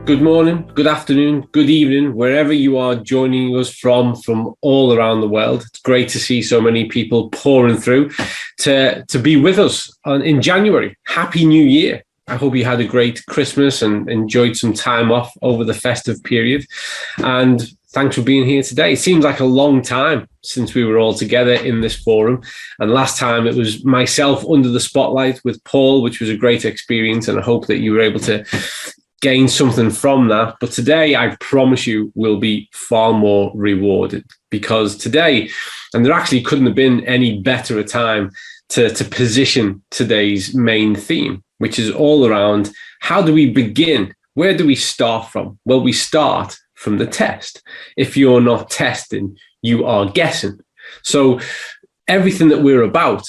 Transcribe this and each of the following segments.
Good morning, good afternoon, good evening, wherever you are joining us from all around the world. It's great to see so many people pouring through to be with us in January. Happy New Year. I hope you had a great Christmas and enjoyed some time off over the festive period. And thanks for being here today. It seems like a long time since we were all together in this forum. And last time it was myself under the spotlight with Paul, which was a great experience. And I hope that you were able to gain something from that. But today, I promise you, will be far more rewarded, because today, and there actually couldn't have been any better a time to position today's main theme, which is all around how do we begin? Where do we start from? Well, we start from the test. If you're not testing, you are guessing. So everything that we're about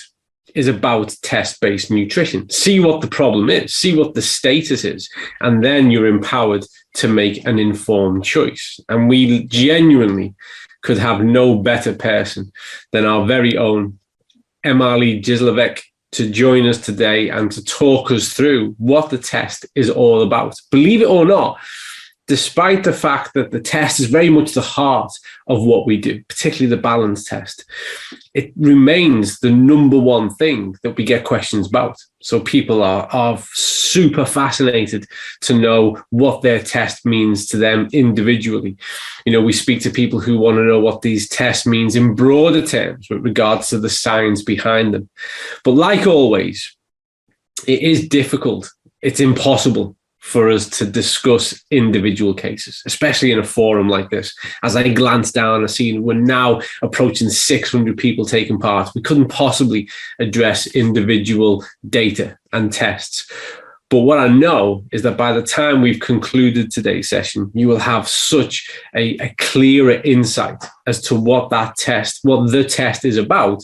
is about test-based nutrition. See what the problem is, see what the status is, and then you're empowered to make an informed choice. And we genuinely could have no better person than our very own Emmalee Gisslevik to join us today and to talk us through what the test is all about. Believe it or not, despite the fact that the test is very much the heart of what we do, particularly the balance test, it remains the number one thing that we get questions about. So people are super fascinated to know what their test means to them individually. You know, we speak to people who want to know what these tests means in broader terms with regards to the science behind them. But like always, it is difficult. It's impossible for us to discuss individual cases, especially in a forum like this. As I glance down, I see we're now approaching 600 people taking part. We couldn't possibly address individual data and tests. But what I know is that by the time we've concluded today's session, you will have such a clearer insight as to what that test, what the test is about,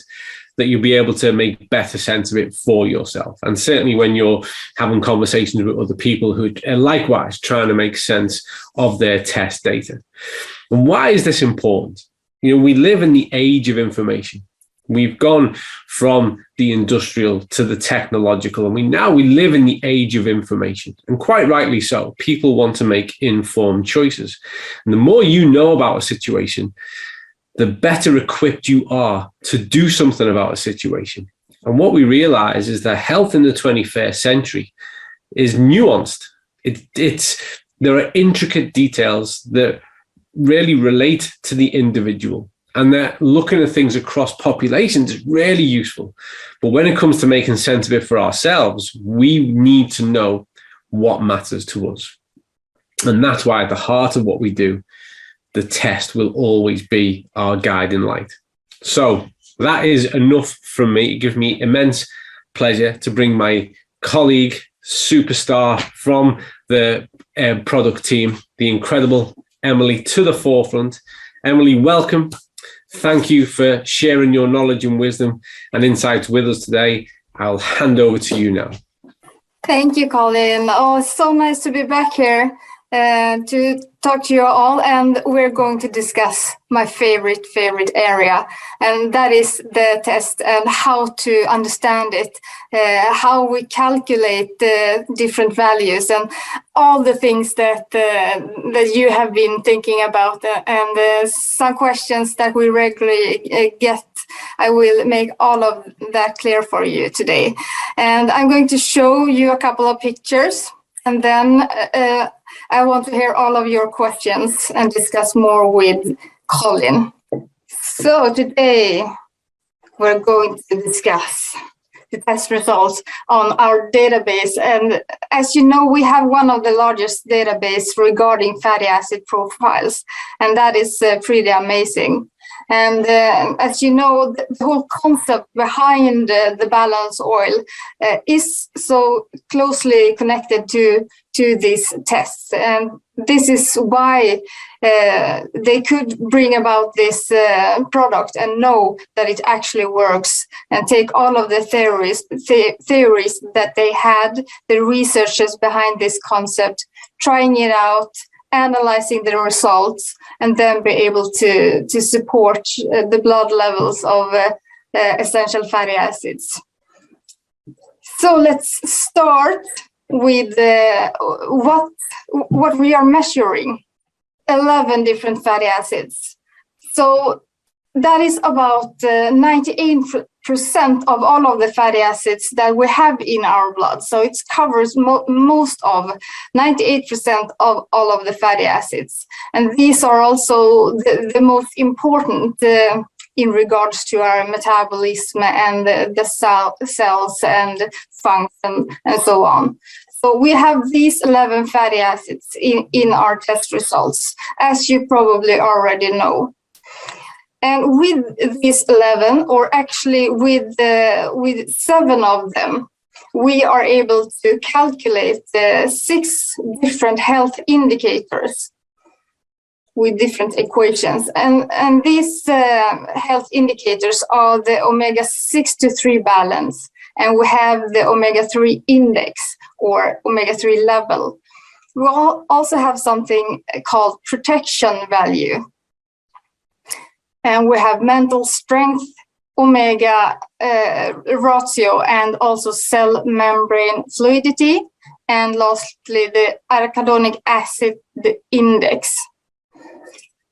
that you'll be able to make better sense of it for yourself. And certainly when you're having conversations with other people who are likewise trying to make sense of their test data. And why is this important? You know, we live in the age of information. We've gone from the industrial to the technological, and we live in the age of information. And quite rightly so. People want to make informed choices. And the more you know about a situation, the better equipped you are to do something about a situation. And what we realize is that health in the 21st century is nuanced. There are intricate details that really relate to the individual, and that looking at things across populations is really useful. But when it comes to making sense of it for ourselves, we need to know what matters to us. And that's why at the heart of what we do, the test will always be our guiding light. So that is enough from me. It gives me immense pleasure to bring my colleague, superstar from the product team, the incredible Emmalee, to the forefront. Emmalee, welcome. Thank you for sharing your knowledge and wisdom and insights with us today. I'll hand over to you now. Thank you, Colin. Oh, it's so nice to be back here to talk to you all, and we're going to discuss my favorite area, and that is the test and how to understand it, how we calculate the different values, and all the things that you have been thinking about, and some questions that we regularly get. I will make all of that clear for you today, and I'm going to show you a couple of pictures, and then I want to hear all of your questions and discuss more with Colin. So today we're going to discuss the test results on our database. And as you know, we have one of the largest database regarding fatty acid profiles, and that is pretty amazing. And as you know, the whole concept behind the balance oil is so closely connected to these tests. And this is why they could bring about this product and know that it actually works, and take all of the theories that they had, the researchers behind this concept, trying it out, analyzing the results, and then be able to support the blood levels of essential fatty acids. So let's start with what we are measuring, 11 different fatty acids. So that is about 98% of all of the fatty acids that we have in our blood. So it covers most of 98% of all of the fatty acids. And these are also the most important in regards to our metabolism and the cells and function and so on. So we have these 11 fatty acids in our test results, as you probably already know. And with these 11, or actually with 7 of them, we are able to calculate 6 different health indicators with different equations. And these health indicators are the omega-6 to 3 balance, and we have the omega-3 index or omega-3 level. We also have something called protection value. And we have mental strength, omega ratio, and also cell membrane fluidity. And lastly, the arachidonic acid index.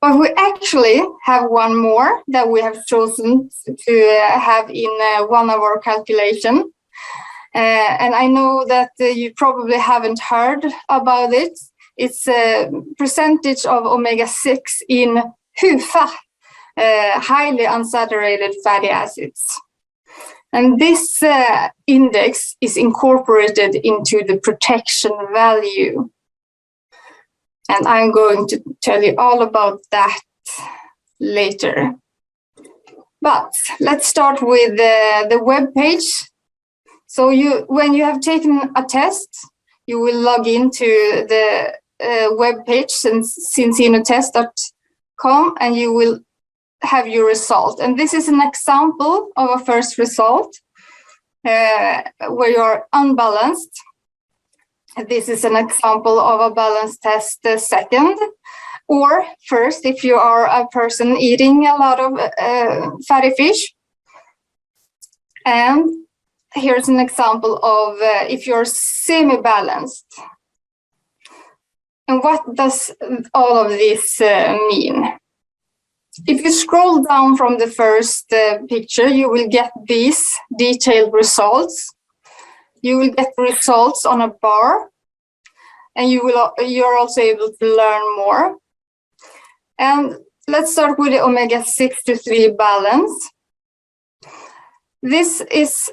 But we actually have one more that we have chosen to have in one of our calculations. And I know that you probably haven't heard about it. It's a percentage of omega-6 in HUFA, highly unsaturated fatty acids. And this index is incorporated into the protection value. And I'm going to tell you all about that later. But let's start with the web page. So when you have taken a test, you will log into the web page, cincinotest.com, and you will have your result. And this is an example of a first result where you're unbalanced. This is an example of a balanced test second, or first if you are a person eating a lot of fatty fish. And here's an example of if you're semi-balanced. And what does all of this mean? If you scroll down from the first picture, you will get these detailed results. You will get the results on a bar, and you're also able to learn more. And let's start with the omega-6 to 3 balance. This is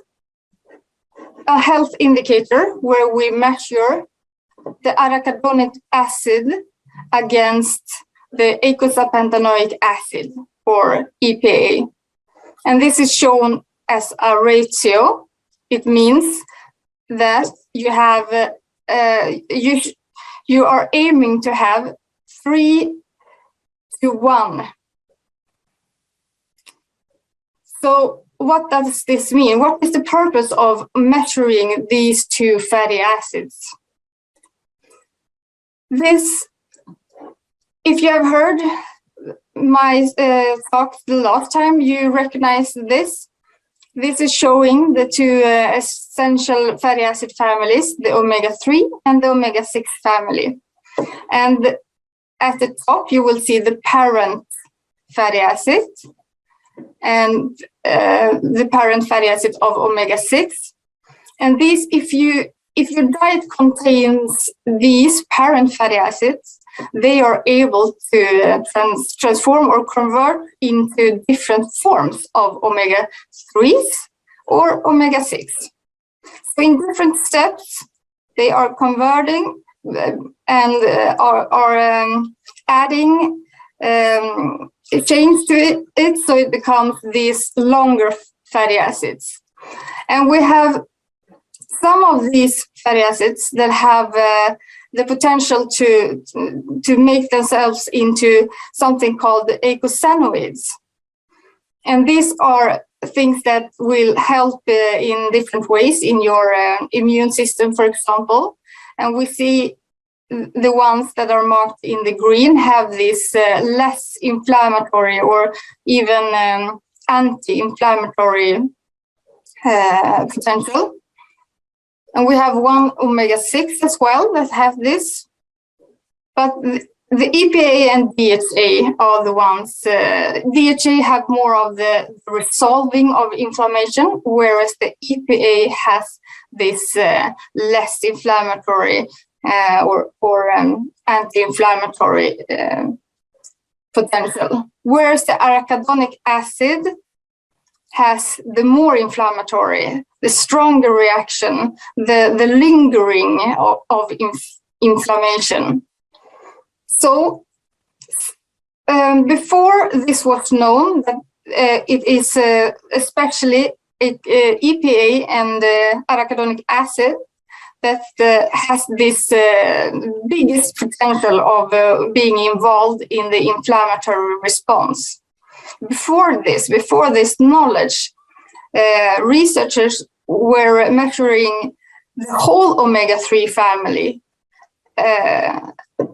a health indicator where we measure the arachidonic acid against the eicosapentaenoic acid, or EPA. And this is shown as a ratio. It means that you have you are aiming to have 3:1. So what does this mean? What is the purpose of measuring these two fatty acids? This, if you have heard my talk the last time, you recognize this. This is showing the two essential fatty acid families, the omega-3 and the omega-6 family. And at the top, you will see the parent fatty acid and the parent fatty acid of omega-6. And these, if your diet contains these parent fatty acids, they are able to transform or convert into different forms of omega-3s or omega-6. So in different steps, they are converting and are adding change to it, so it becomes these longer fatty acids. And we have some of these fatty acids that have the potential to make themselves into something called the eicosanoids. And these are things that will help in different ways in your immune system, for example. And we see the ones that are marked in the green have this less inflammatory or even anti-inflammatory potential. And we have one omega-6 as well that have this. But the EPA and DHA are the ones, DHA have more of the resolving of inflammation, whereas the EPA has this less inflammatory or anti-inflammatory potential. Whereas the arachidonic acid has the more inflammatory, the stronger reaction, the lingering of inflammation. So before this was known, that it is especially EPA and arachidonic acid that has this biggest potential of being involved in the inflammatory response. Before this knowledge, researchers were measuring the whole omega-3 family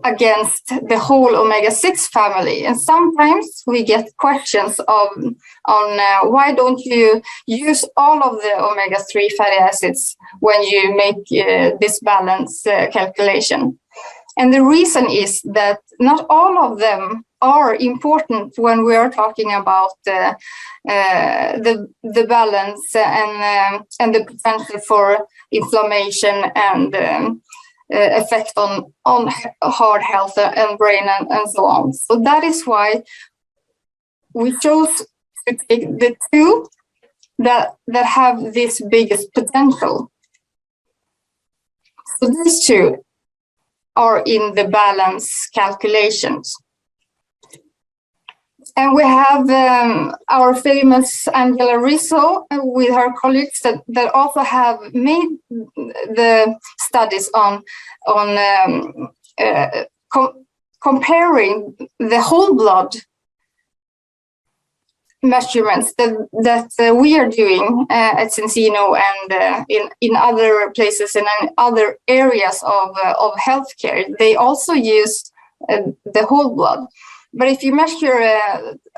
against the whole omega-6 family. And sometimes we get questions on why don't you use all of the omega-3 fatty acids when you make this balance calculation. And the reason is that not all of them are important when we are talking about the balance and the potential for inflammation and effect on heart health and brain and so on. So that is why we chose to take the two that have this biggest potential. So these two are in the balance calculations. And we have our famous Angela Rizzo with her colleagues that also have made the studies on comparing the whole blood measurements that we are doing at Cincino and in other places and in other areas of healthcare. They also use the whole blood. But if you measure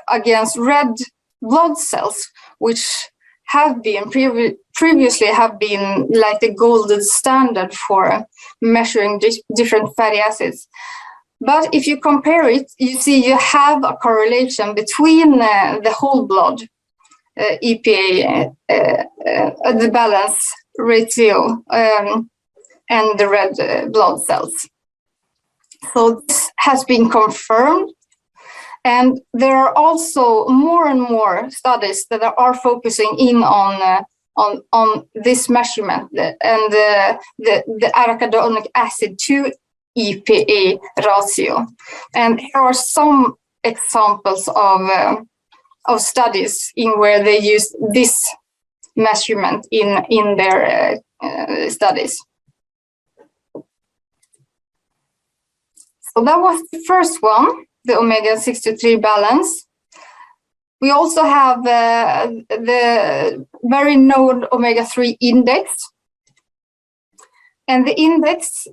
against red blood cells, which have been previously have been like the golden standard for measuring different fatty acids. But if you compare it, you see you have a correlation between the whole blood EPA, the balance ratio, and the red blood cells. So this has been confirmed. And there are also more and more studies that are focusing in on this measurement and the arachidonic acid to EPA ratio. And here are some examples of studies in where they use this measurement in their studies. So that was the first one, the omega-6 to 3 balance. We also have the very known omega-3 index. And the index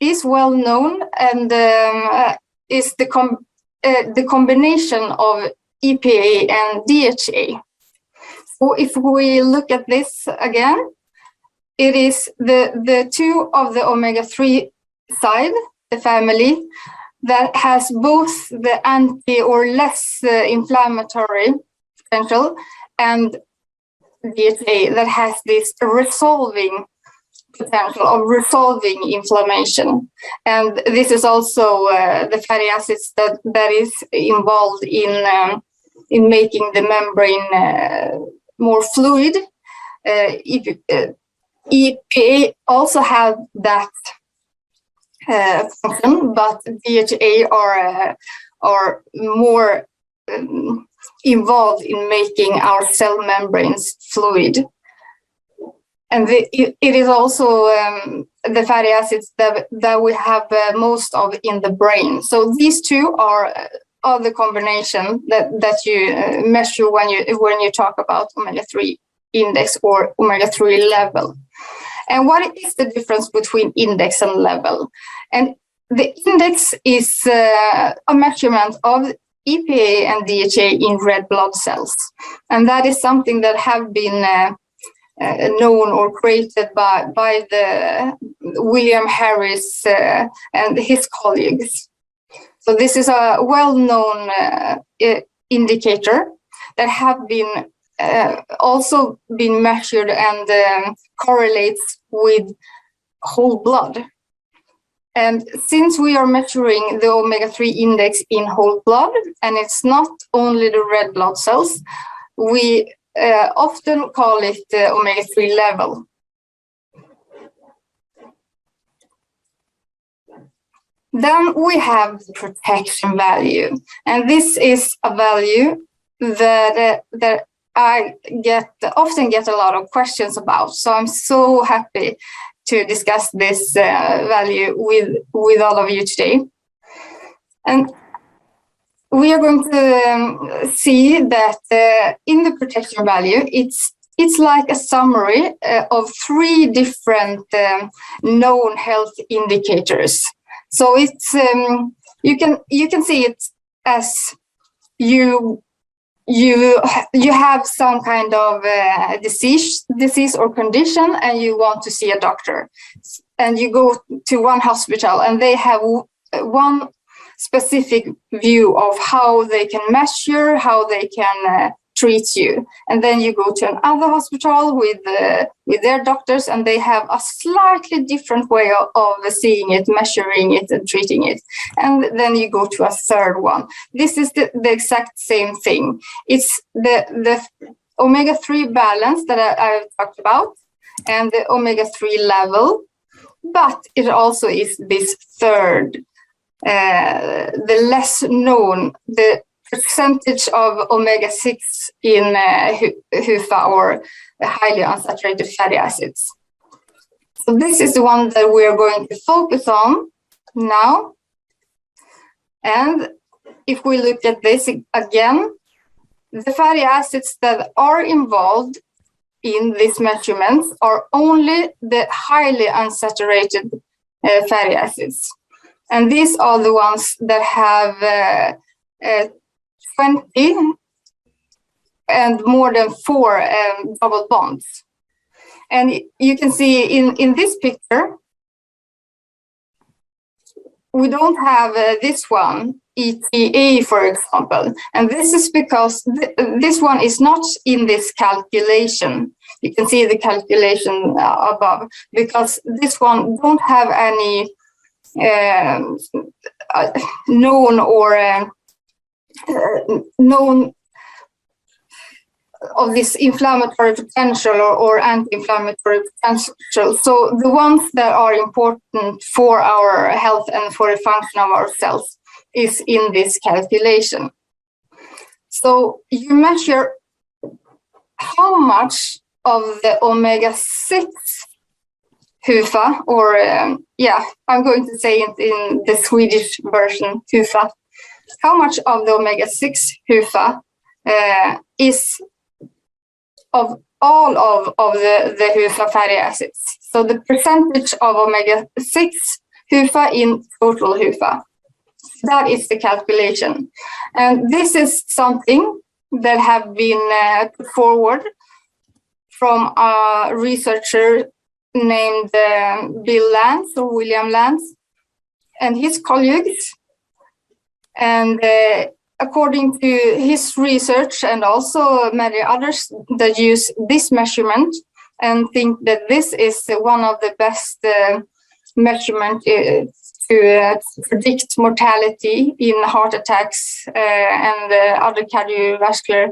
is well known and is the combination of EPA and DHA. So if we look at this again, it is the two of the omega-3 side, the family, that has both the anti or less inflammatory potential and DHA that has this resolving potential of resolving inflammation. And this is also the fatty acids that is involved in making the membrane more fluid. EPA also have that function, but DHA are more involved in making our cell membranes fluid. And it is also the fatty acids that we have most of in the brain. So these two are the combination that you measure when you talk about omega-3 index or omega-3 level. And what is the difference between index and level? And the index is a measurement of EPA and DHA in red blood cells. And that is something that have been known or created by the William Harris and his colleagues. So this is a well-known indicator that have been also been measured and correlates with whole blood. And since we are measuring the omega-3 index in whole blood, and it's not only the red blood cells, we often call it the omega-3 level. Then we have the protection value, and this is a value that I often get a lot of questions about. So I'm so happy to discuss this value with all of you today. And we are going to see that in the protection value, it's like a summary of 3 different known health indicators. So it's you can see it as you have some kind of disease or condition, and you want to see a doctor, and you go to one hospital, and they have one specific view of how they can measure, how they can treat you, and then you go to another hospital with their doctors, and they have a slightly different way of seeing it, measuring it, and treating it, and then you go to a third one. This is the exact same thing. It's the omega-3 balance that I've talked about, and the omega-3 level, but it also is this third, the less known, the percentage of omega-6 in HUFA, or highly unsaturated fatty acids. So this is the one that we're going to focus on now. And if we look at this again, the fatty acids that are involved in these measurements are only the highly unsaturated fatty acids. And these are the ones that have 20 and more than 4 double bonds. And you can see in this picture, we don't have this one, ETA, for example. And this is because this one is not in this calculation. You can see the calculation above, because this one don't have any known or known of this inflammatory potential or anti-inflammatory potential. So the ones that are important for our health and for the function of our cells is in this calculation. So you measure how much of the omega-6 HUFA, or I'm going to say it in the Swedish version, HUFA, how much of the omega-6 HUFA is of all of the HUFA fatty acids. So the percentage of omega-6 HUFA in total HUFA. That is the calculation. And this is something that have been put forward from a researcher named Bill Lance, or William Lance, and his colleagues. And according to his research, and also many others that use this measurement and think that this is one of the best measurement to predict mortality in heart attacks and other cardiovascular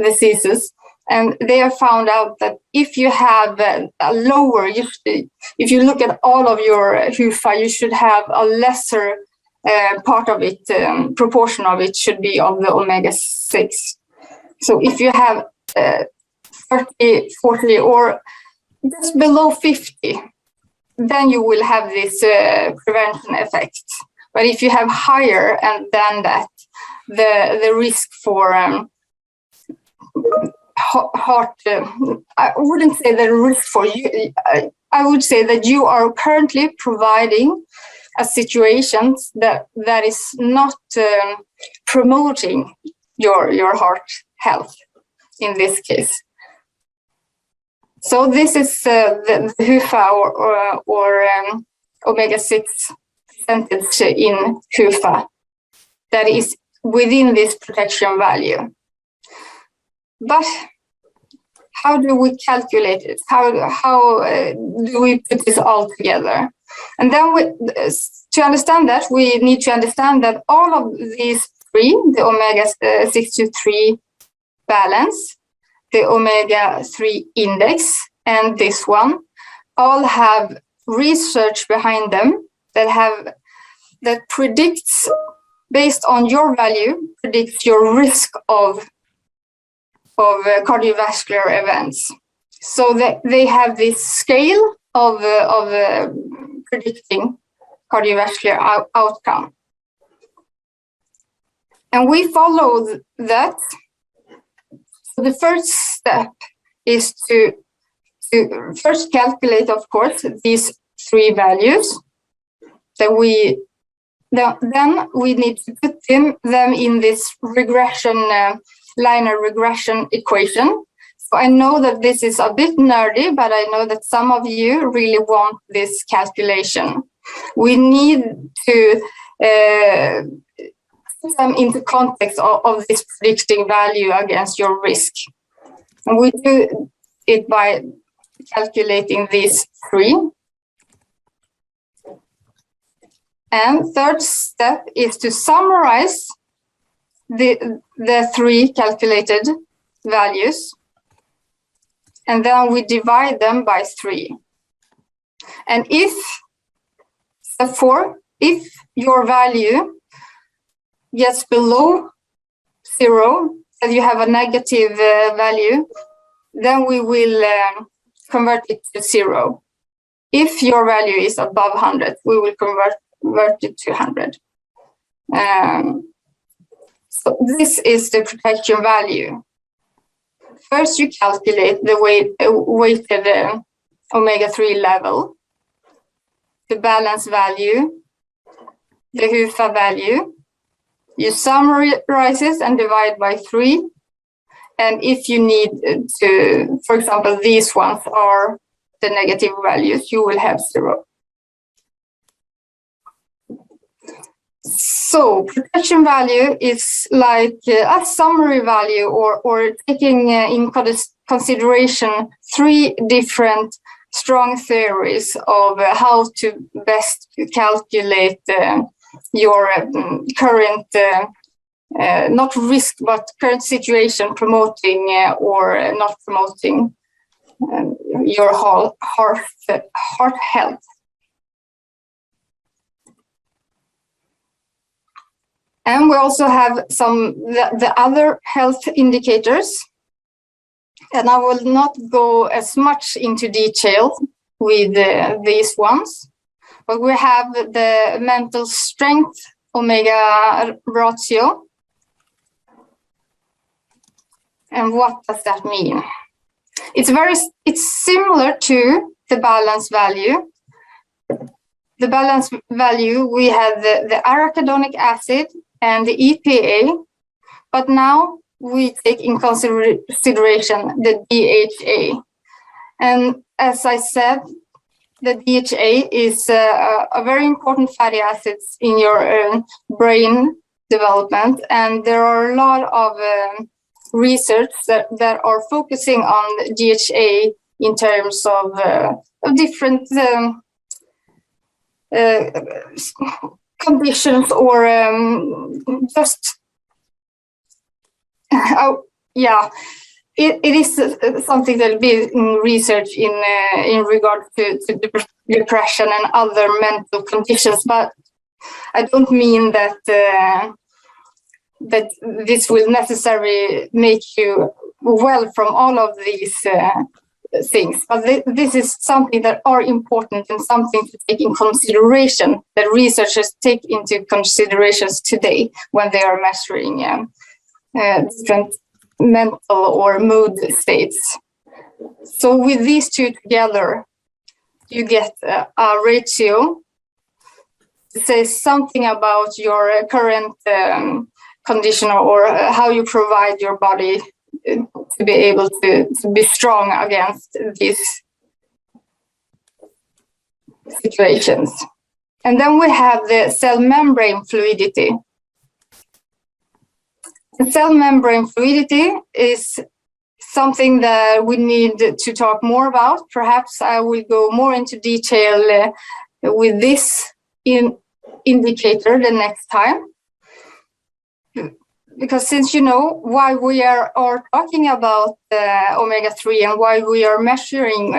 diseases. And they have found out that if you have a lower, if you look at all of your HUFA, you should have a lesser part of it, proportion of it should be of the omega-6. So if you have 30, 40, or just below 50, then you will have this prevention effect. But if you have higher than that, the risk for heart, I wouldn't say the risk for you, I would say that you are currently providing a situation that is not promoting your heart health in this case. So this is the HUFA or omega-6 percentage in HUFA that is within this protection value. But how do we calculate it? How do we put this all together? And then to understand that, we need to understand that all of these three, the omega-6 to 3 balance, the omega-3 index, and this one, all have research behind them that predicts, based on your value, predicts your risk of cardiovascular events. So they have this scale of predicting cardiovascular outcome. And we follow that. So the first step is to first calculate, of course, these three values. Then we need to put them in this linear regression equation. So I know that this is a bit nerdy, but I know that some of you really want this calculation. We need to put them into context of this predicting value against your risk. And we do it by calculating these three. And third step is to summarize the three calculated values, and then we divide them by 3. And if your value gets below 0, and you have a negative value, then we will convert it to 0. If your value is above 100, we will convert it to 100. So this is the protection value. First, you calculate the weighted omega-3 level, the balance value, the HUFA value. You summarize it and divide by 3. And if you need to, for example, these ones are the negative values, you will have 0. So protection value is like a summary value or taking in consideration 3 different strong theories of how to best calculate your current, not risk, but current situation promoting or not promoting your heart health. And we also have the other health indicators. And I will not go as much into detail with these ones, but we have the mental strength omega ratio. And what does that mean? It's similar to the balance value. The balance value, we have the arachidonic acid and the EPA, but now we take in consideration the DHA. And as I said, the DHA is a very important fatty acid in your brain development, and there are a lot of research that are focusing on DHA in terms of different conditions or just it is something that will be researched in regard to depression and other mental conditions, but I don't mean that that this will necessarily make you well from all of these things, but this is something that are important and something to take in consideration, that researchers take into considerations today when they are measuring different mental or mood states. So with these two together, you get a ratio that says something about your current condition or how you provide your body to be able to be strong against these situations. And then we have the cell membrane fluidity. The cell membrane fluidity is something that we need to talk more about. Perhaps I will go more into detail with this indicator the next time. Because since you know why we are talking about omega-3 and why we are measuring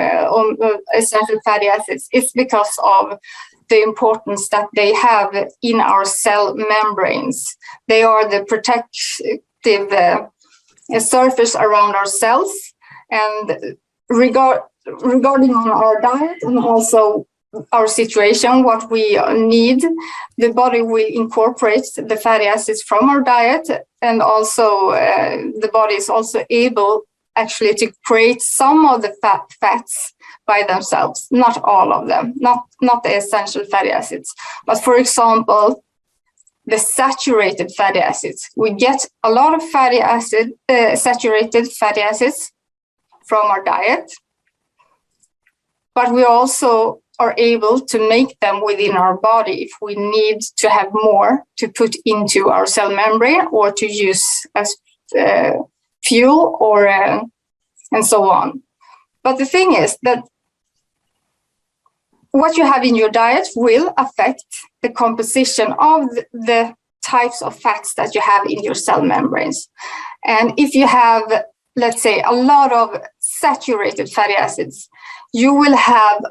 essential fatty acids, it's because of the importance that they have in our cell membranes. They are the protective surface around our cells, and regarding our diet and also our situation, what we need, the body will incorporate the fatty acids from our diet, and also the body is also able actually to create some of the fats by themselves, not all of them, not the essential fatty acids, but for example, the saturated fatty acids. We get a lot of fatty acid, saturated fatty acids from our diet, but we also are able to make them within our body if we need to have more to put into our cell membrane or to use as fuel or and so on. But the thing is that what you have in your diet will affect the composition of the types of fats that you have in your cell membranes. And if you have, let's say, a lot of saturated fatty acids, you will have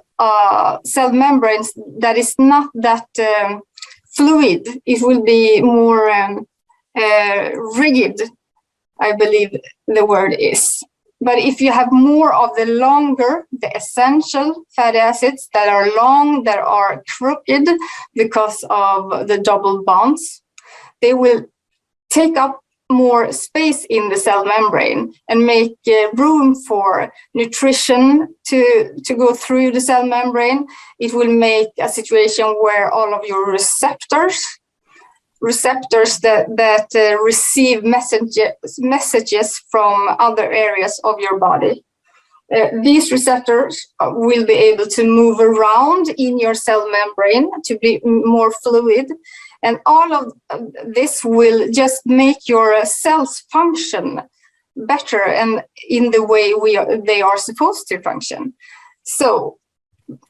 cell membranes that is not that fluid. It will be more rigid, I believe the word is. But if you have more of the longer, the essential fatty acids that are long, that are crooked because of the double bonds, they will take up more space in the cell membrane and make room for nutrition to go through the cell membrane. It will make a situation where all of your receptors that receive messages from other areas of your body. These receptors will be able to move around in your cell membrane to be more fluid. And all of this will just make your cells function better and in the way they are supposed to function. So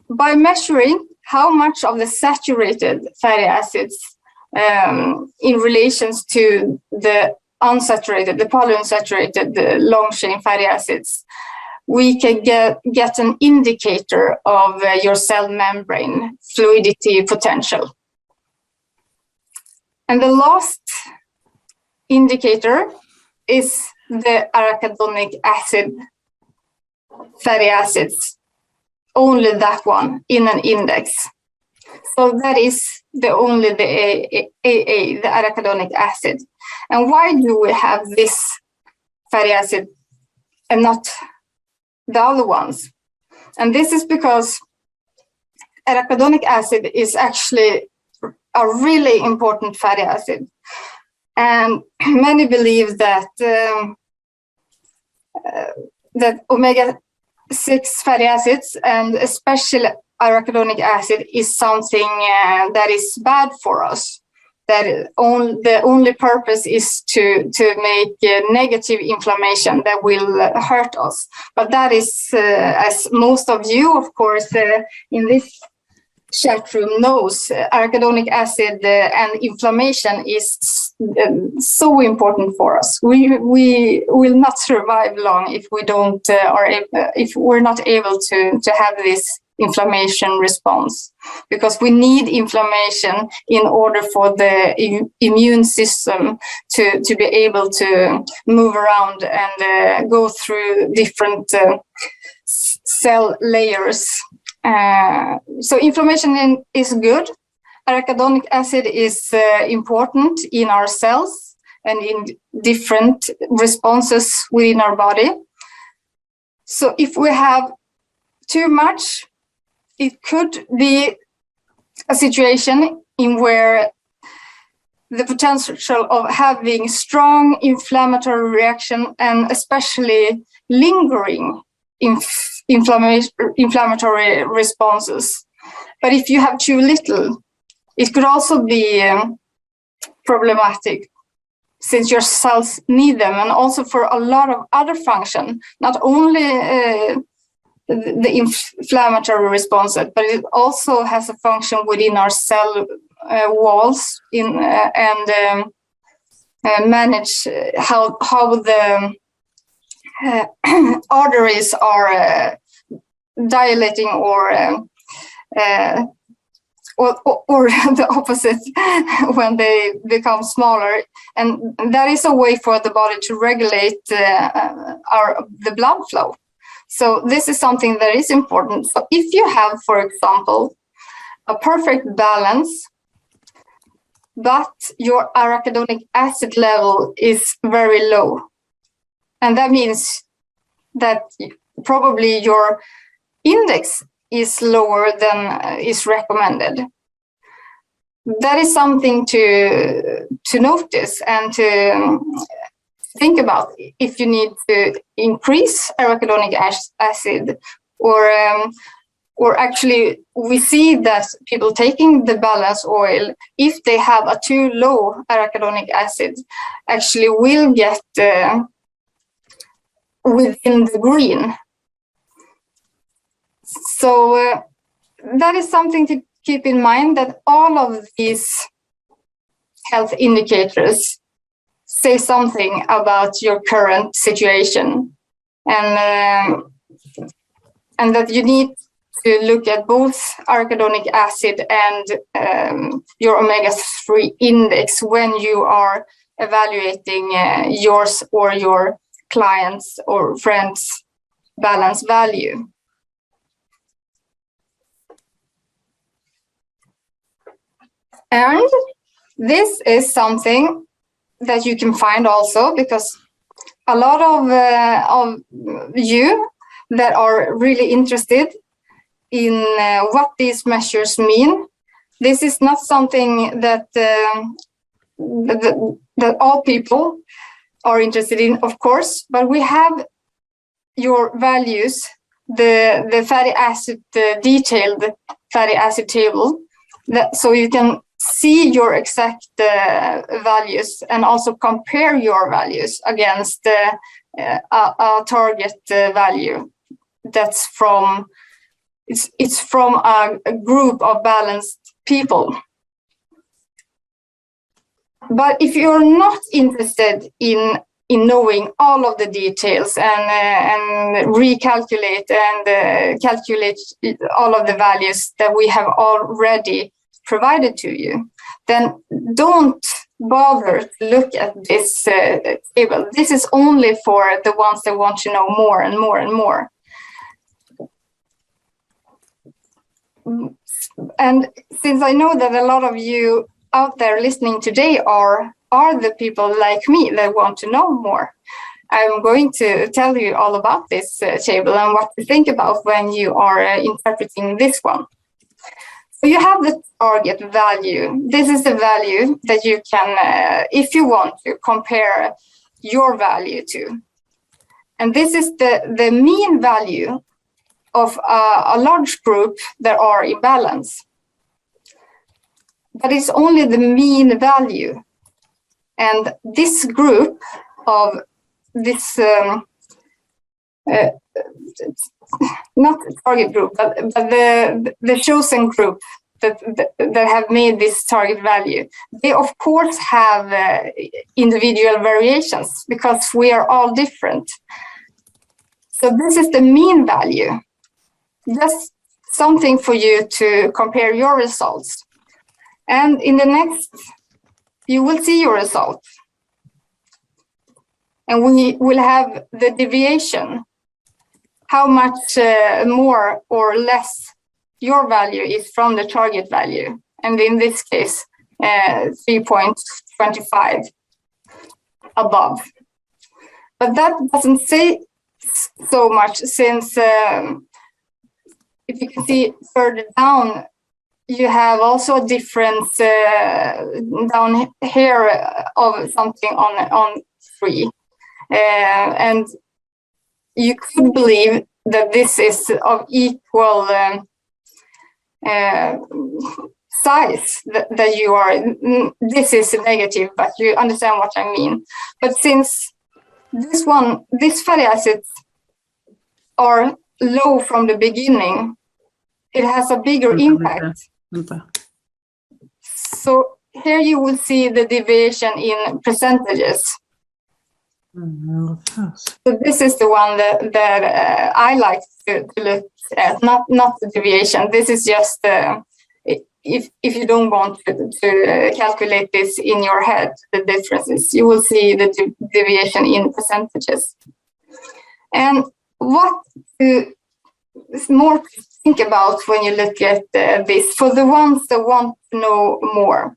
by measuring how much of the saturated fatty acids in relations to the unsaturated, the polyunsaturated, the long-chain fatty acids, we can get an indicator of your cell membrane fluidity potential. And the last indicator is the arachidonic acid fatty acids, only that one in an index. So that is the AA, the arachidonic acid. And why do we have this fatty acid and not the other ones? And this is because arachidonic acid is actually a really important fatty acid. And many believe that that omega-6 fatty acids, and especially arachidonic acid, is something that is bad for us. That the only purpose is to make negative inflammation that will hurt us. But that is, as most of you, of course, in this chat room knows, arachidonic acid and inflammation is so important for us. We will not survive long if we don't if we're not able to have this inflammation response, because we need inflammation in order for the immune system to be able to move around and go through different cell layers. So inflammation is good. Arachidonic acid is important in our cells and in different responses within our body. So if we have too much, it could be a situation in where the potential of having strong inflammatory reaction and especially lingering inflammatory responses. But if you have too little, it could also be problematic, since your cells need them, and also for a lot of other function, not only the inflammatory response, but it also has a function within our cell walls and manage how the arteries are dilating or the opposite when they become smaller, and that is a way for the body to regulate the blood flow. So this is something that is important. So if you have, for example, a perfect balance, but your arachidonic acid level is very low, and that means that probably your index is lower than is recommended. That is something to notice and to think about if you need to increase arachidonic acid, or actually we see that people taking the balance oil, if they have a too low arachidonic acid, actually will get within the green. So that is something to keep in mind, that all of these health indicators say something about your current situation, and that you need to look at both arachidonic acid and your omega-3 index when you are evaluating yours or your clients or friends' balance value. And this is something that you can find also, because a lot of you that are really interested in what these measures mean, this is not something that that all people are interested in, of course, but we have your values, the fatty acid, the detailed fatty acid table, so you can see your exact values and also compare your values against a target value that's from it's from a group of balanced people. But if you're not interested in knowing all of the details and recalculate and calculate all of the values that we have already provided to you, then don't bother to look at this table. This is only for the ones that want to know more and more and more. And since I know that a lot of you out there listening today are the people like me that want to know more, I'm going to tell you all about this table and what to think about when you are interpreting this one. So you have the target value. This is the value that you can, if you want to, compare your value to. And this is the mean value of a large group that are in balance. But it's only the mean value. And this group of this, not target group, but the chosen group that have made this target value, they of course have individual variations because we are all different. So this is the mean value. Just something for you to compare your results. And in the next, you will see your results. And we will have the deviation, how much more or less your value is from the target value. And in this case, 3.25 above. But that doesn't say so much, since if you can see further down, you have also a difference down here of something on 3. And you could believe that this is of equal size that you are. This is negative, but you understand what I mean. But since these fatty acids are low from the beginning, it has a bigger impact. So here you will see the deviation in percentages. So this is the one that I like to look at, not the deviation. This is just if you don't want to calculate this in your head, the differences, you will see the deviation in percentages. And what is more to think about when you look at this, for the ones that want to know more.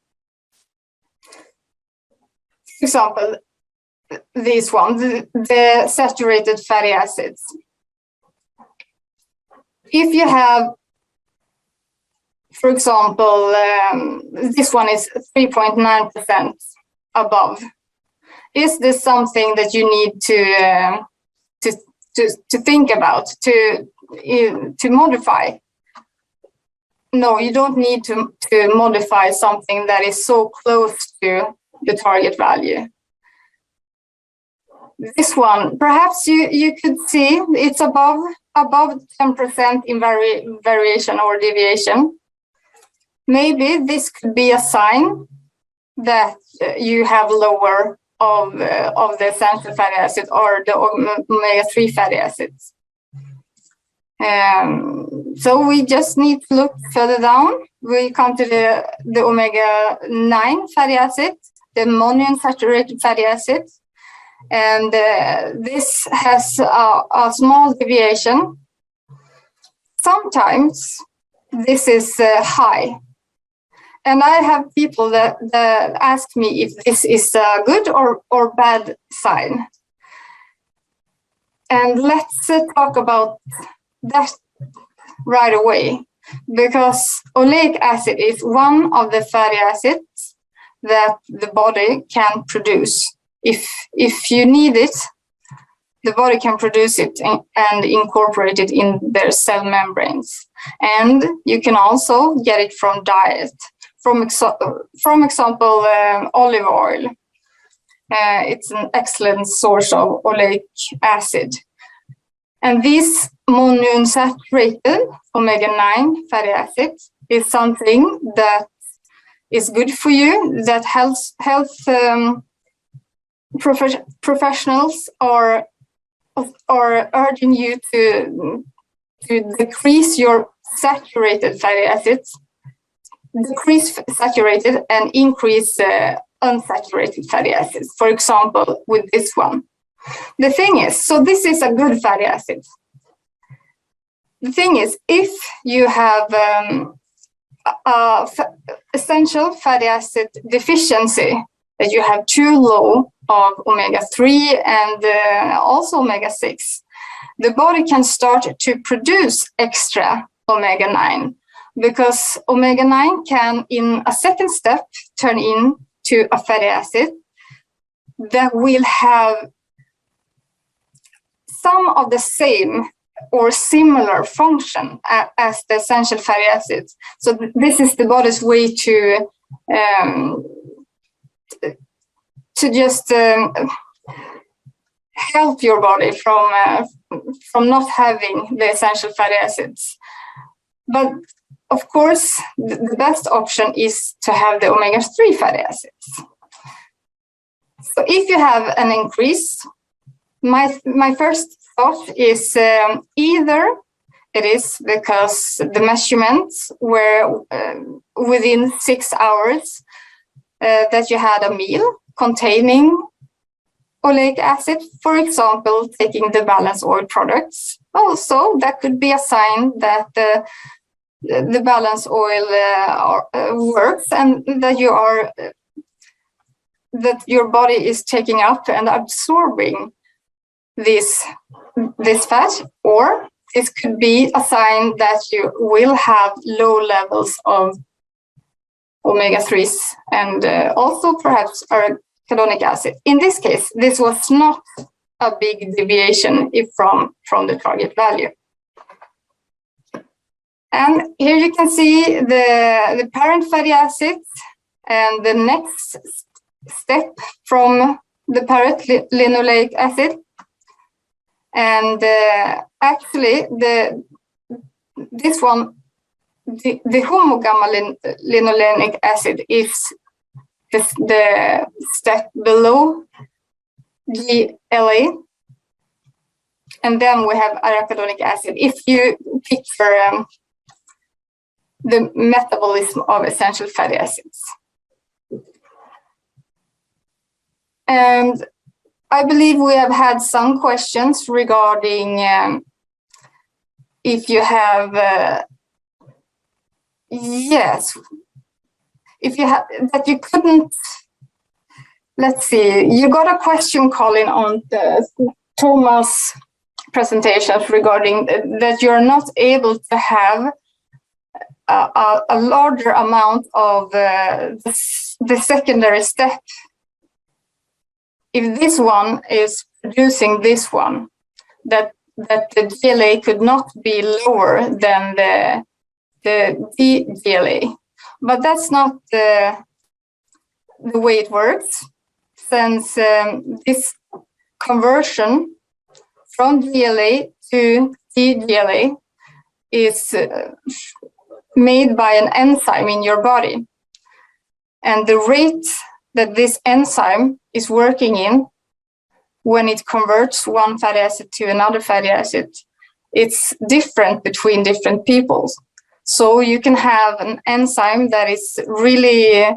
For example, this one, the saturated fatty acids. If you have, for example, this one is 3.9% above. Is this something that you need to think about, to modify? No, you don't need to modify something that is so close to the target value. This one, perhaps you could see it's above 10% in variation or deviation. Maybe this could be a sign that you have lower of the essential fatty acid or the omega-3 fatty acids. So we just need to look further down. We come to the omega-9 fatty acid, the monounsaturated fatty acid. And this has a small deviation. Sometimes this is high. And I have people that ask me if this is a good or bad sign. And let's talk about that right away, because oleic acid is one of the fatty acids that the body can produce. If you need it, the body can produce it and incorporate it in their cell membranes. And you can also get it from diet. From example, olive oil. It's an excellent source of oleic acid. And this monounsaturated omega-9 fatty acid is something that is good for you, that health professionals are urging you to decrease your saturated fatty acids, decrease saturated and increase unsaturated fatty acids, for example, with this one. The thing is, so this is a good fatty acid. The thing is, if you have essential fatty acid deficiency, that you have too low of omega-3 and also omega-6, the body can start to produce extra omega-9, because omega-9 can, in a second step, turn into a fatty acid that will have some of the same or similar function as the essential fatty acids. So this is the body's way to just help your body from not having the essential fatty acids. But of course, the best option is to have the omega-3 fatty acids. So if you have an increase, my first thought is either it is because the measurements were within 6 hours that you had a meal containing oleic acid, for example, taking the balance oil products. Also, that could be a sign that the balance oil works and that your body is taking up and absorbing this fat, or this could be a sign that you will have low levels of omega-3s and also perhaps arachidonic acid. In this case, this was not a big deviation from the target value. And here you can see the parent fatty acids and the next step from the parent linoleic acid. And actually, this one, the homogamma linolenic acid is the step below GLA. And then we have arachidonic acid. If you picture the metabolism of essential fatty acids. And I believe we have had some questions regarding if you have, yes, if you have, that you couldn't, let's see, you got a question, Colin, on the Thomas' presentations regarding that you're not able to have a larger amount of the secondary step. If this one is producing this one, that the GLA could not be lower than the DGLA. But that's not the way it works, since this conversion from GLA to DGLA is made by an enzyme in your body. And the rate that this enzyme is working in when it converts one fatty acid to another fatty acid, it's different between different people. So you can have an enzyme that is really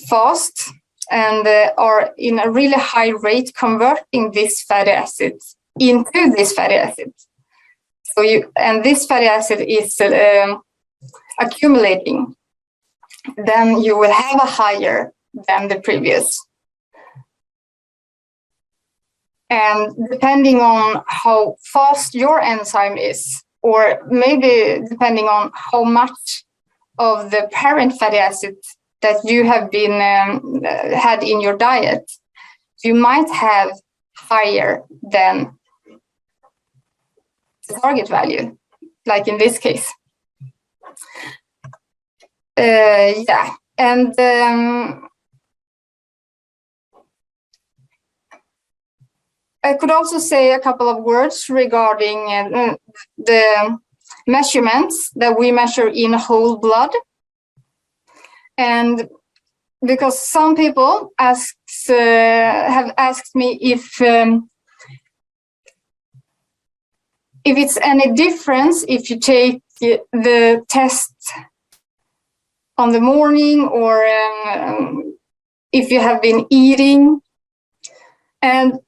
fast and are in a really high rate converting this fatty acid into this fatty acid. So and this fatty acid is accumulating. Then you will have a higher than the previous. And depending on how fast your enzyme is, or maybe depending on how much of the parent fatty acid that you have been had in your diet, you might have higher than the target value, like in this case. Yeah, and I could also say a couple of words regarding the measurements that we measure in whole blood. And because some people have asked me if it's any difference if you take the test on the morning or if you have been eating. And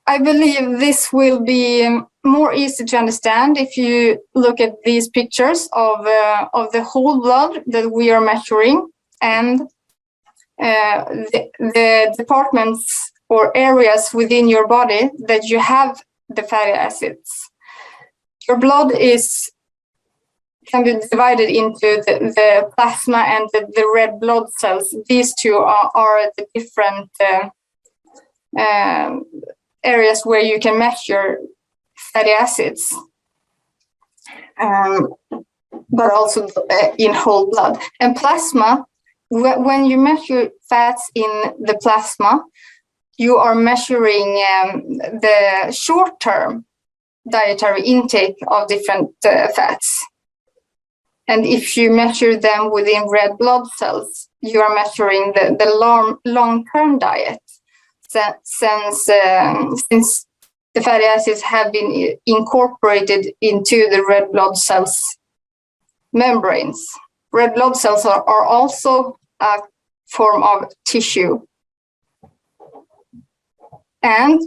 I believe this will be more easy to understand if you look at these pictures of the whole blood that we are measuring and the departments or areas within your body that you have the fatty acids. Your blood can be divided into the plasma and the red blood cells. These two are the different areas where you can measure fatty acids, but also in whole blood. And plasma, when you measure fats in the plasma, you are measuring the short-term dietary intake of different fats. And if you measure them within red blood cells, you are measuring the long-term diet. Since the fatty acids have been incorporated into the red blood cells membranes. Red blood cells are also a form of tissue. And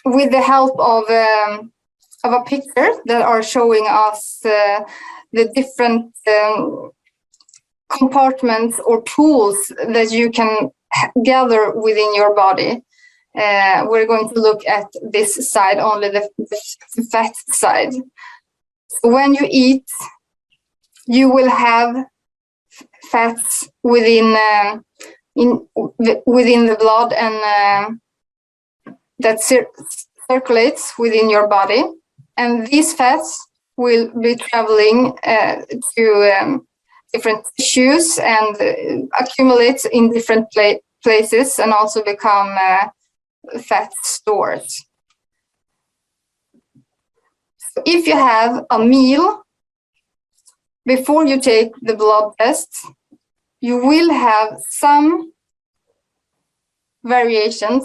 with the help of a picture that are showing us the different compartments or tools that you can gather within your body, we're going to look at this side, only the fat side. When you eat, you will have fats within the blood and that circulates within your body, and these fats will be traveling to different tissues and accumulate in different places and also become fat stores. So if you have a meal before you take the blood test, you will have some variations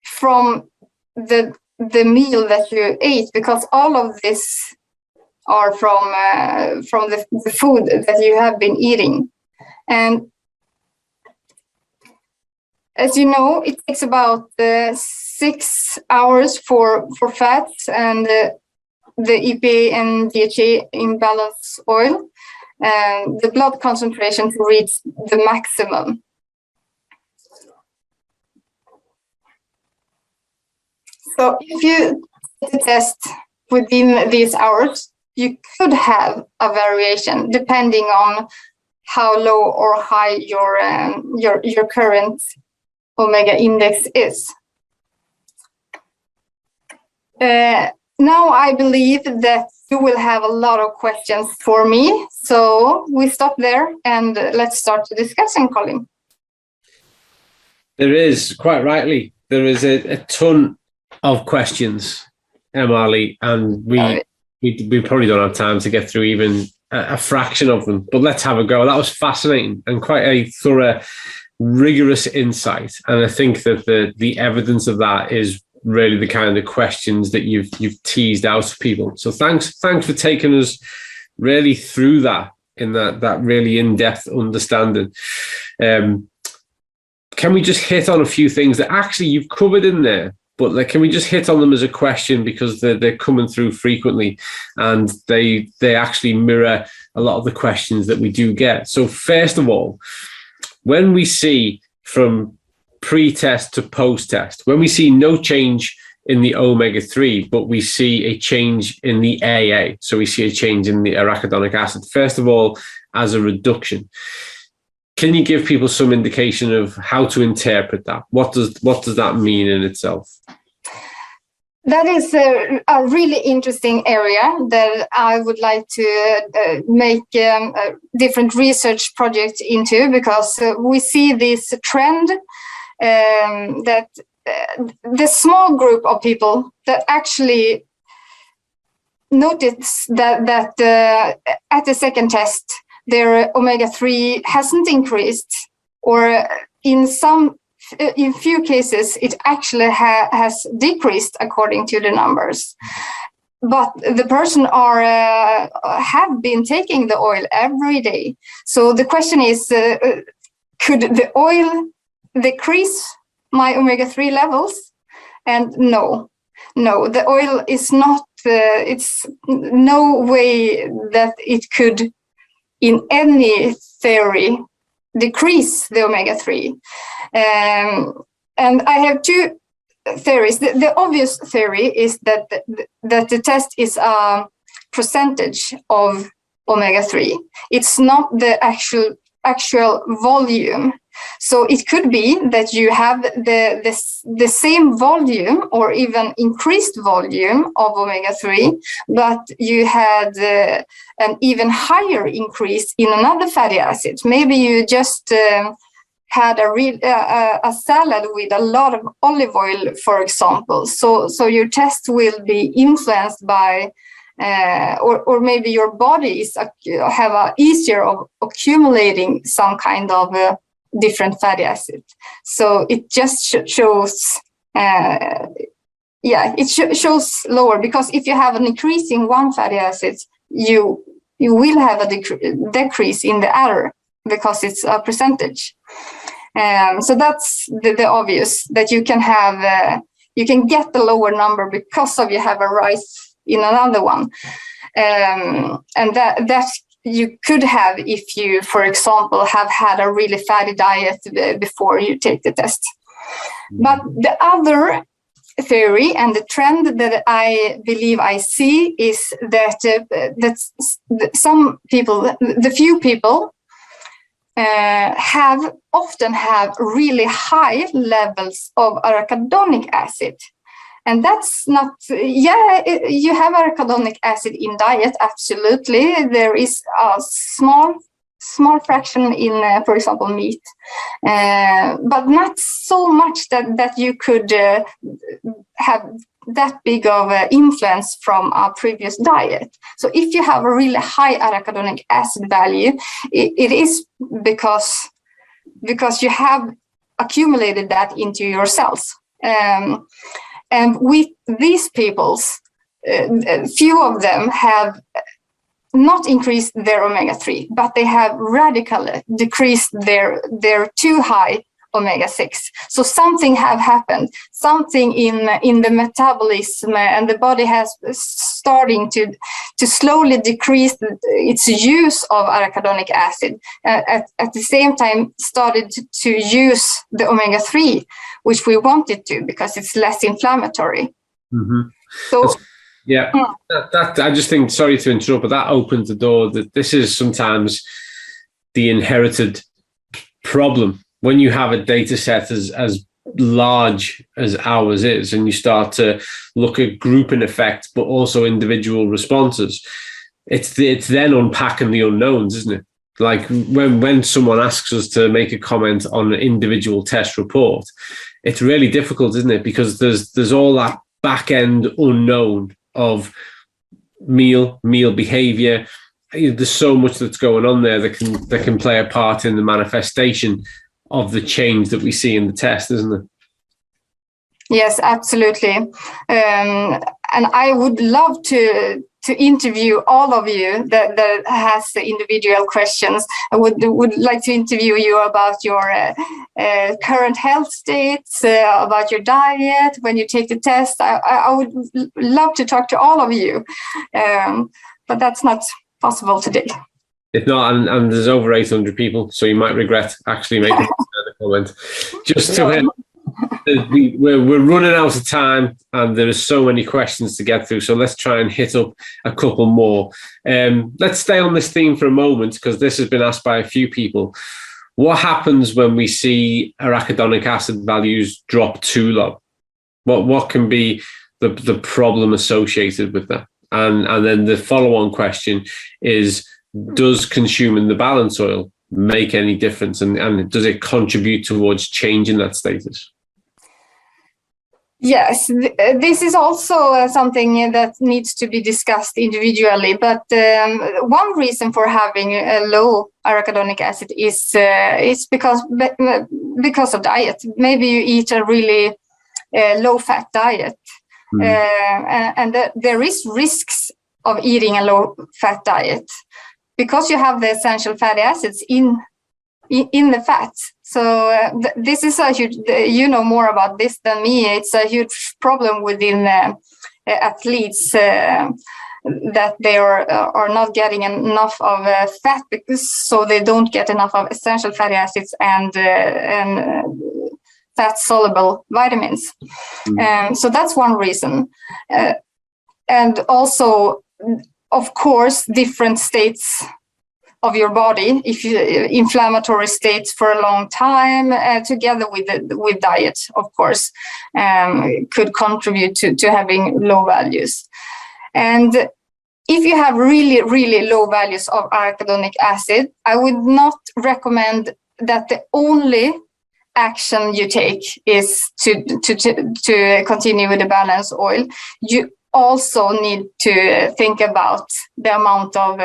from the meal that you ate, because all of this are from the food that you have been eating. And as you know, it takes about 6 hours for fats and the EPA and DHA in balance oil, and the blood concentration to reach the maximum. So if you take the test within these hours, you could have a variation depending on how low or high your current omega index is. Now I believe that you will have a lot of questions for me, so we stop there and let's start discussing, Colin. There is, quite rightly, there is a ton of questions, Emmalee, and we probably don't have time to get through even a fraction of them, but let's have a go. That was fascinating and quite a thorough, rigorous insight, and I think that the evidence of that is really the kind of questions that you've teased out to people. So thanks for taking us really through that in that really in-depth understanding. Can we just hit on a few things that actually you've covered in there, but can we just hit on them as a question, because they're coming through frequently and they actually mirror a lot of the questions that we do get. So first of all, when we see from pre-test to post-test, when we see no change in the omega-3, but we see a change in the AA, so we see a change in the arachidonic acid, first of all, as a reduction, can you give people some indication of how to interpret that? What does that mean in itself? That is a really interesting area that I would like to make a different research project into, because we see this trend that the small group of people that actually notice that at the second test their omega-3 hasn't increased, or in few cases it actually has decreased according to the numbers. But the person have been taking the oil every day. So the question is, could the oil decrease my omega-3 levels? And no, the oil is not, it's no way that it could in any theory decrease the omega-3. And I have two theories. The obvious theory is that the test is a percentage of omega-3. It's not the actual volume. So it could be that you have the same volume or even increased volume of omega-3, but you had an even higher increase in another fatty acid. Maybe you just had a salad with a lot of olive oil, for example. So your test will be influenced by, or maybe your body have a easier of accumulating some kind of different fatty acid. So it just shows, it shows lower, because if you have an increase in one fatty acid, you will have a decrease in the other, because it's a percentage. So that's the obvious, that you can have, you can get the lower number because of you have a rise in another one. And that you could have if you, for example, have had a really fatty diet before you take the test. But the other theory and the trend that I believe I see is that some people, the few people, often have really high levels of arachidonic acid. And that's not, you have arachidonic acid in diet, absolutely. There is a small fraction in, for example, meat, but not so much that you could have that big of influence from our previous diet. So if you have a really high arachidonic acid value, it is because you have accumulated that into your cells. And with these peoples, few of them have not increased their omega-3, but they have radically decreased their too high omega-6. So something have happened, something in the metabolism, and the body has starting to slowly decrease its use of arachidonic acid. At the same time, started to use the omega-3, which we wanted to because it's less inflammatory. Mm-hmm. So. Yeah, that I just think, sorry to interrupt, but that opens the door that this is sometimes the inherited problem. When you have a data set as large as ours is, and you start to look at grouping effects, but also individual responses, it's then unpacking the unknowns, isn't it? Like when someone asks us to make a comment on an individual test report, it's really difficult, isn't it? Because there's all that back end unknown of meal behavior. There's so much that's going on there that can play a part in the manifestation of the change that we see in the test, isn't it? Yes, absolutely. And I would love to interview all of you that has individual questions. I would like to interview you about your current health states, about your diet, when you take the test. I would love to talk to all of you, but that's not possible today. If not, and there's over 800 people, so you might regret actually making a comment. Just to we're running out of time, and there are so many questions to get through. So let's try and hit up a couple more. Let's stay on this theme for a moment, because this has been asked by a few people. What happens when we see arachidonic acid values drop too low? What can be the problem associated with that? And then the follow-on question is, does consuming the balance oil make any difference, and does it contribute towards changing that status? Yes, this is also something that needs to be discussed individually. But one reason for having a low arachidonic acid is because of diet. Maybe you eat a really low-fat diet, and there is risks of eating a low-fat diet because you have the essential fatty acids in the fat. So this is a huge, you know more about this than me. It's a huge problem within athletes that they are not getting enough of fat, so they don't get enough of essential fatty acids and fat soluble vitamins. So that's one reason. And also, of course, different states of your body, if you inflammatory states for a long time, together with diet, of course, could contribute to having low values. And if you have really, really low values of arachidonic acid, I would not recommend that the only action you take is to continue with the balance oil. You also need to think about the amount of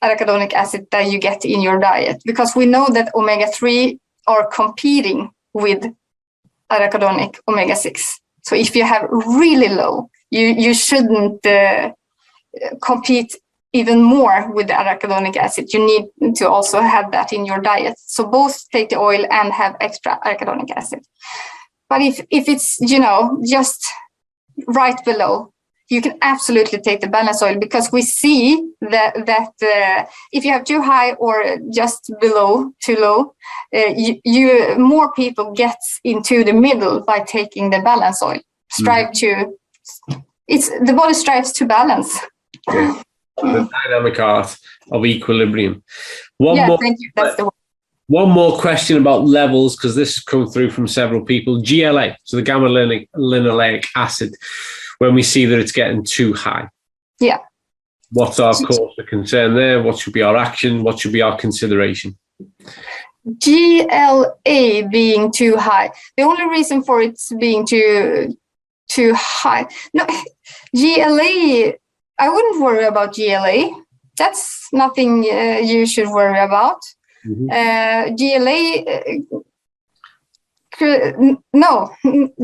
arachidonic acid that you get in your diet, because we know that omega-3 are competing with arachidonic omega-6. So if you have really low, you shouldn't compete even more with the arachidonic acid. You need to also have that in your diet. So both take the oil and have extra arachidonic acid. But if it's, just right below, you can absolutely take the balance oil, because we see that if you have too high or just too low, more people get into the middle by taking the balance oil. The body strives to balance. Yeah. The dynamic art of equilibrium. Thank you. That's the word. One more question about levels, because this has come through from several people. GLA, so the gamma linolenic acid, when we see that it's getting too high. Yeah. What's our cause for concern there? What should be our action? What should be our consideration? GLA being too high. The only reason for it being too high. No, GLA, I wouldn't worry about GLA. That's nothing you should worry about. GLA, no,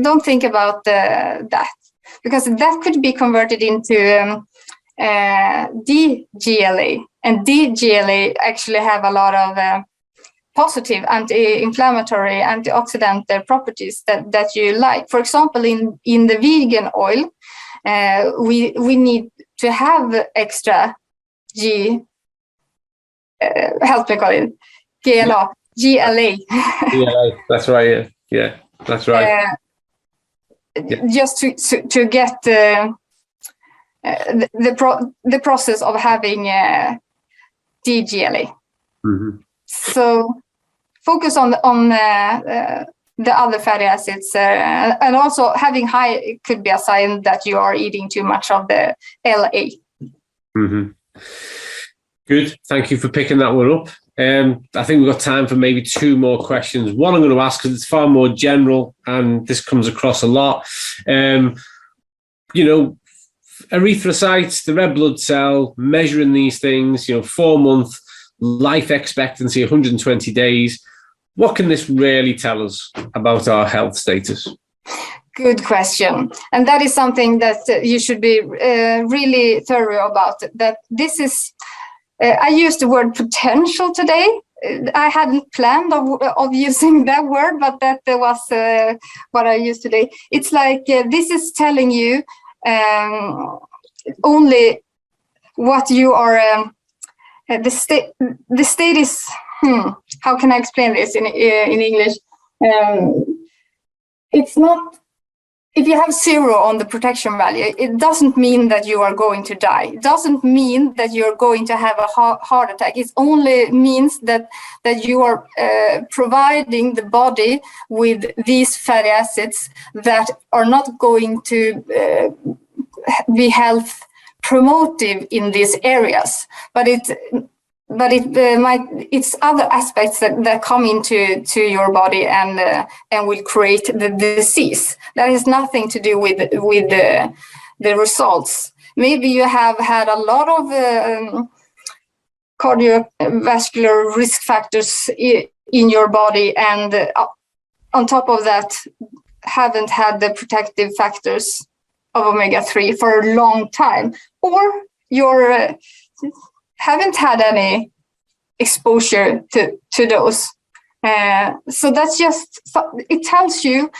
don't think about that, because that could be converted into DGLA, and DGLA actually have a lot of positive anti-inflammatory, antioxidant properties that you like. For example, in the vegan oil, we need to have extra help me call it, GLA. GLA, that's right, yeah, that's right. Just to get the process of having DGLA. So focus on the other fatty acids, and also having high could be a sign that you are eating too much of the LA. Good. Thank you for picking that one up. I think we've got time for maybe two more questions. One I'm going to ask, because it's far more general and this comes across a lot. Erythrocytes, the red blood cell, measuring these things, 4-month life expectancy, 120 days. What can this really tell us about our health status? Good question. And that is something that you should be really thorough about. That this is, I used the word potential today. I hadn't planned of using that word, but that was what I used today. It's like this is telling you only what you are. The state is. How can I explain this in English? It's not. If you have 0 on the protection value, it doesn't mean that you are going to die. It doesn't mean that you're going to have a heart attack. It only means that you are providing the body with these fatty acids that are not going to be health promotive in these areas. But it's other aspects that come into your body and will create the disease. That has nothing to do with the results. Maybe you have had a lot of cardiovascular risk factors in your body, and on top of that, haven't had the protective factors of omega-3 for a long time, or you're haven't had any exposure to those. So that's just, it tells you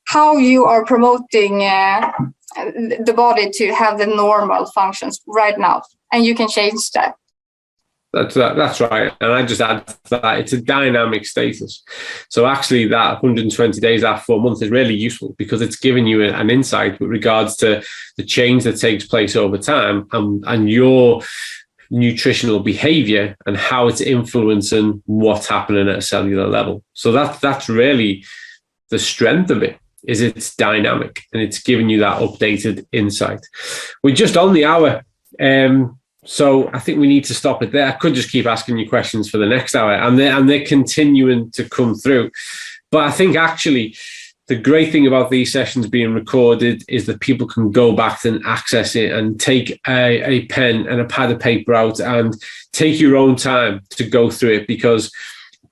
how you are promoting the body to have the normal functions right now, and you can change that. That's right. And I just add to that, it's a dynamic status. So actually that 120 days after 4 months is really useful, because it's giving you an insight with regards to the change that takes place over time and your nutritional behavior and how it's influencing what's happening at a cellular level. So that's really the strength of it, is it's dynamic and it's giving you that updated insight. We're just on the hour. So I think we need to stop it there. I could just keep asking you questions for the next hour, and they're continuing to come through. But I think actually the great thing about these sessions being recorded is that people can go back and access it and take a pen and a pad of paper out and take your own time to go through it, because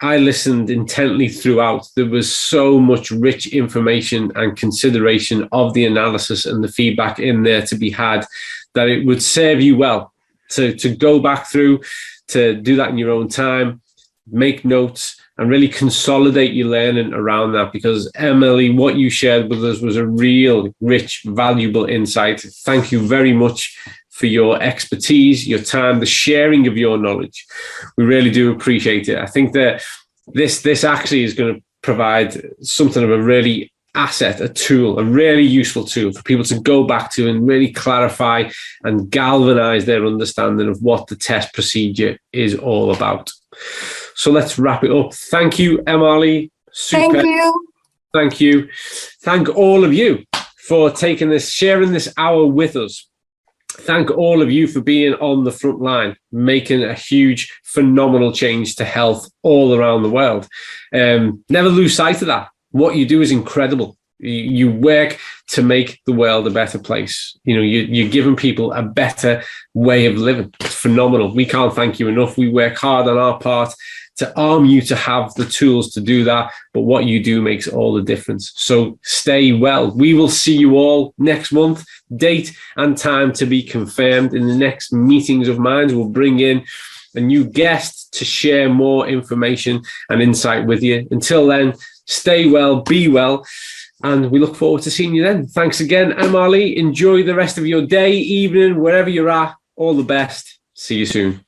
I listened intently throughout. There was so much rich information and consideration of the analysis and the feedback in there to be had, that it would serve you well to go back through, to do that in your own time, make notes, and really consolidate your learning around that, because Emmalee, what you shared with us was a real rich, valuable insight. Thank you very much for your expertise, your time, the sharing of your knowledge. We really do appreciate it. I think that this actually is going to provide something of a really asset, a tool, a really useful tool for people to go back to and really clarify and galvanize their understanding of what the test procedure is all about. So let's wrap it up. Thank you, Emmalee. Super. Thank you. Thank you. Thank all of you for taking this, sharing this hour with us. Thank all of you for being on the front line, making a huge, phenomenal change to health all around the world. Never lose sight of that. What you do is incredible. You work to make the world a better place. You know, you're giving people a better way of living. It's phenomenal. We can't thank you enough. We work hard on our part to arm you to have the tools to do that. But what you do makes all the difference. So stay well. We will see you all next month. Date and time to be confirmed. In the next meetings of minds, we'll bring in a new guest to share more information and insight with you. Until then, stay well, be well, and we look forward to seeing you then. Thanks again, Emmalee. Enjoy the rest of your day, evening, wherever you're at. All the best. See you soon.